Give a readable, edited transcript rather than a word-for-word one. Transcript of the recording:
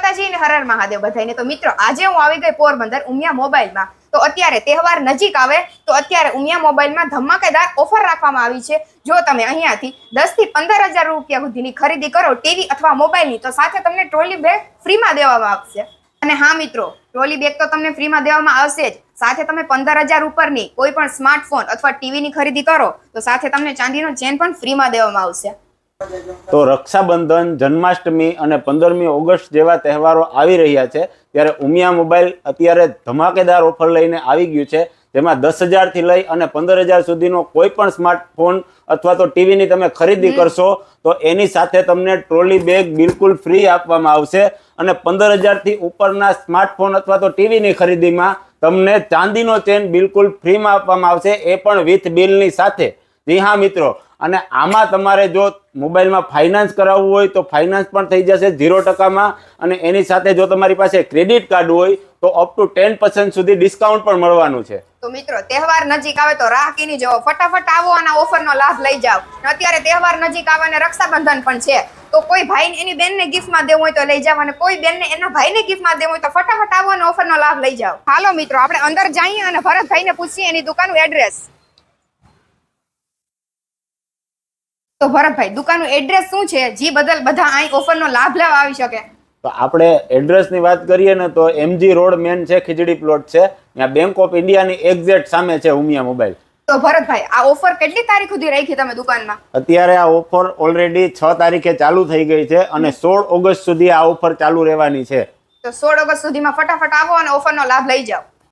માતાજી અને હર હર મહાદેવ બધાને। તો મિત્રો આજે હું આવી ગઈ પોરબંદર ઉમિયા મોબાઈલમાં। તો અત્યારે તહેવાર નજીક આવે તો અત્યારે ઉમિયા મોબાઈલમાં ધમાકેદાર ઓફર રાખવામાં આવી છે। જો તમે અહીંયાથી 10 થી 15,000 રૂપિયા સુધીની ખરીદી કરો ટીવી અથવા મોબાઈલની તો સાથે તમને ટ્રોલી બેગ ફ્રીમાં દેવામાં આવશે। અને હા મિત્રો, ટ્રોલી બેગ તો તમને ફ્રીમાં દેવામાં આવશે જ, સાથે તમે 15,000 ઉપરની કોઈ પણ સ્માર્ટફોન અથવા ટીવીની ખરીદી કરો તો સાથે તમને ચાંદીનો ચેન પણ ફ્રીમાં દેવામાં આવશે। તો રક્ષાબંધન, જન્માષ્ટમી અને 15મી ઓગસ્ટ જેવા તહેવારો આવી રહ્યા છે ત્યારે ઉમિયા મોબાઈલ અત્યારે ધમાકેદાર ઓફર લઈને આવી ગયું છે, જેમાં 10,000 થી લઈ અને 15,000 સુધીનો કોઈ પણ સ્માર્ટફોન અથવા તો ટીવીની તમે ખરીદી કરશો તો એની સાથે તમને ટ્રોલી બેગ બિલકુલ ફ્રી આપવામાં આવશે। અને 15,000 થી ઉપરના સ્માર્ટફોન અથવા તો ટીવીની ખરીદીમાં તમને ચાંદીનો ચેન બિલકુલ ફ્રીમાં આપવામાં આવશે, એ પણ વિથ બિલની સાથે। જી હા મિત્રો, અને આમાં તમારે જો મોબાઈલમાં ફાઇનાન્સ કરાવવું હોય તો ફાઇનાન્સ પણ થઈ જશે 0%માં, અને એની સાથે જો તમારી પાસે ક્રેડિટ કાર્ડ હોય તો અપ ટુ 10% સુધી ડિસ્કાઉન્ટ પણ મળવાનું છે। તો મિત્રો તહેવાર નજીક આવે તો રાહ કીની જવો, ફટાફટ આવો અને ઓફરનો લાભ લઈ જાઓ। અત્યારે તહેવાર નજીક આવે અને રક્ષાબંધન પણ છે તો કોઈ ભાઈને એની બેનને ગિફ્ટમાં દેવું હોય તો લઈ જાવ, અને કોઈ બેનને એના ભાઈને ગિફ્ટમાં દેવું હોય તો ફટાફટ આવો અને ઓફરનો લાભ લઈ જાઓ। હાલો મિત્રો આપણે અંદર જઈએ અને ભરતભાઈને પૂછીએ એની દુકાનનું એડ્રેસ। તો ભરતભાઈ, દુકાનનું એડ્રેસ શું છે જી બદલ બધા અહીં ઓફરનો લાભ લેવા આવી શકે? તો આપણે એડ્રેસની વાત કરીએ ને તો MG રોડ મેન છે, ખીજડી પ્લોટ છે, ત્યાં બેંક ઓફ ઇન્ડિયાની એક્ઝેક્ટ સામે છે ઉમિયા મોબાઈલ। તો ભરતભાઈ, આ ઓફર કેટલી તારીખ સુધી રાખી તમે દુકાનમાં? અત્યારે આ ઓફર ઓલરેડી 6 તારીખે ચાલુ થઈ ગઈ છે અને 16 ઓગસ્ટ સુધી આ ઓફર ચાલુ રહેવાની છે। તો 16 ઓગસ્ટ સુધીમાં ફટાફટ આવો અને ઓફરનો લાભ લઈ જાઓ।